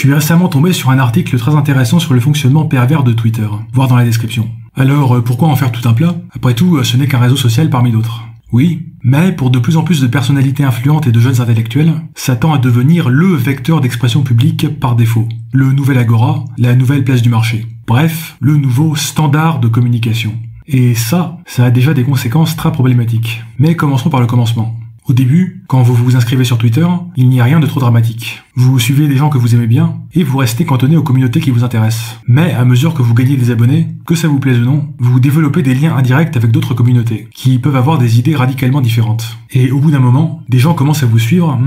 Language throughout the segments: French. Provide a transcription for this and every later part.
suis récemment tombé sur un article très intéressant sur le fonctionnement pervers de Twitter, voir dans la description. Alors, pourquoi en faire tout un plat? Après tout, ce n'est qu'un réseau social parmi d'autres. Oui, mais pour de plus en plus de personnalités influentes et de jeunes intellectuels, ça tend à devenir le vecteur d'expression publique par défaut. Le nouvel agora, la nouvelle place du marché. Bref, le nouveau standard de communication. Et ça a déjà des conséquences très problématiques. Mais commençons par le commencement. Au début, quand vous vous inscrivez sur Twitter, il n'y a rien de trop dramatique. Vous suivez des gens que vous aimez bien, et vous restez cantonné aux communautés qui vous intéressent. Mais à mesure que vous gagnez des abonnés, que ça vous plaise ou non, vous développez des liens indirects avec d'autres communautés, qui peuvent avoir des idées radicalement différentes. Et au bout d'un moment, des gens commencent à vous suivre,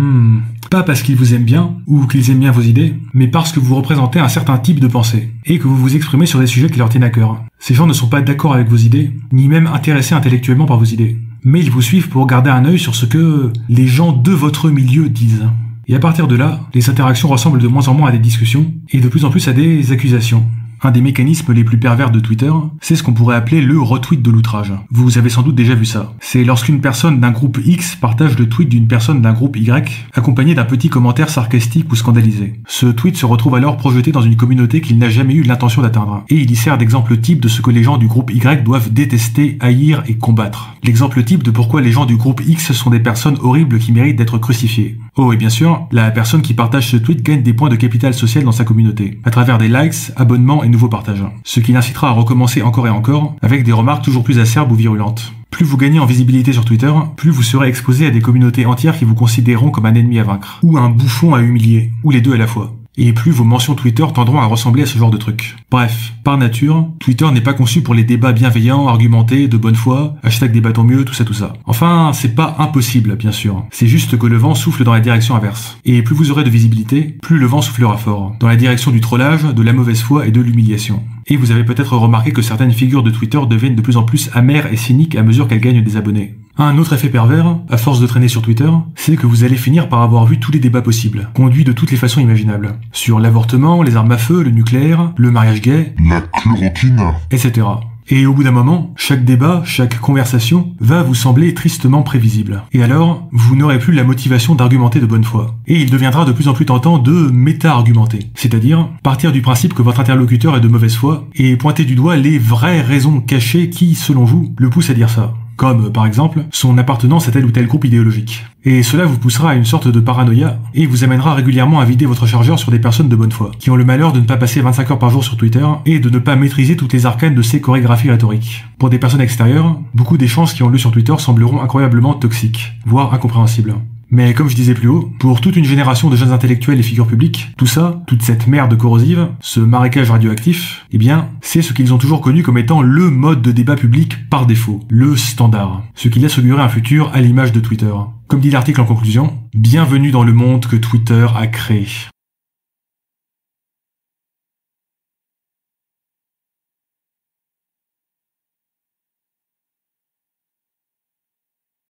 pas parce qu'ils vous aiment bien, ou qu'ils aiment bien vos idées, mais parce que vous représentez un certain type de pensée, et que vous vous exprimez sur des sujets qui leur tiennent à cœur. Ces gens ne sont pas d'accord avec vos idées, ni même intéressés intellectuellement par vos idées. Mais ils vous suivent pour garder un œil sur ce que les gens de votre milieu disent. Et à partir de là, les interactions ressemblent de moins en moins à des discussions, et de plus en plus à des accusations. Un des mécanismes les plus pervers de Twitter, c'est ce qu'on pourrait appeler le retweet de l'outrage. Vous avez sans doute déjà vu ça. C'est lorsqu'une personne d'un groupe X partage le tweet d'une personne d'un groupe Y, accompagné d'un petit commentaire sarcastique ou scandalisé. Ce tweet se retrouve alors projeté dans une communauté qu'il n'a jamais eu l'intention d'atteindre. Et il y sert d'exemple type de ce que les gens du groupe Y doivent détester, haïr et combattre. L'exemple type de pourquoi les gens du groupe X sont des personnes horribles qui méritent d'être crucifiées. Oh, et bien sûr, la personne qui partage ce tweet gagne des points de capital social dans sa communauté, à travers des likes, abonnements et nouveaux partages. Ce qui l'incitera à recommencer encore et encore, avec des remarques toujours plus acerbes ou virulentes. Plus vous gagnez en visibilité sur Twitter, plus vous serez exposé à des communautés entières qui vous considéreront comme un ennemi à vaincre, ou un bouffon à humilier, ou les deux à la fois. Et plus vos mentions Twitter tendront à ressembler à ce genre de truc. Bref, par nature, Twitter n'est pas conçu pour les débats bienveillants, argumentés, de bonne foi, #débattons mieux, tout ça. Enfin, c'est pas impossible, bien sûr. C'est juste que le vent souffle dans la direction inverse. Et plus vous aurez de visibilité, plus le vent soufflera fort, dans la direction du trollage, de la mauvaise foi et de l'humiliation. Et vous avez peut-être remarqué que certaines figures de Twitter deviennent de plus en plus amères et cyniques à mesure qu'elles gagnent des abonnés. Un autre effet pervers, à force de traîner sur Twitter, c'est que vous allez finir par avoir vu tous les débats possibles, conduits de toutes les façons imaginables. Sur l'avortement, les armes à feu, le nucléaire, le mariage gay, la chloroquine, etc. Et au bout d'un moment, chaque débat, chaque conversation va vous sembler tristement prévisible. Et alors, vous n'aurez plus la motivation d'argumenter de bonne foi. Et il deviendra de plus en plus tentant de méta-argumenter. C'est-à-dire, partir du principe que votre interlocuteur est de mauvaise foi, et pointer du doigt les vraies raisons cachées qui, selon vous, le poussent à dire ça. Comme, par exemple, son appartenance à tel ou tel groupe idéologique. Et cela vous poussera à une sorte de paranoïa, et vous amènera régulièrement à vider votre chargeur sur des personnes de bonne foi, qui ont le malheur de ne pas passer 25 heures par jour sur Twitter, et de ne pas maîtriser toutes les arcanes de ces chorégraphies rhétoriques. Pour des personnes extérieures, beaucoup d'échanges qui ont lieu sur Twitter sembleront incroyablement toxiques, voire incompréhensibles. Mais comme je disais plus haut, pour toute une génération de jeunes intellectuels et figures publiques, tout ça, toute cette merde corrosive, ce marécage radioactif, eh bien, c'est ce qu'ils ont toujours connu comme étant le mode de débat public par défaut, le standard. Ce qui laisse augurer un futur à l'image de Twitter. Comme dit l'article en conclusion, bienvenue dans le monde que Twitter a créé.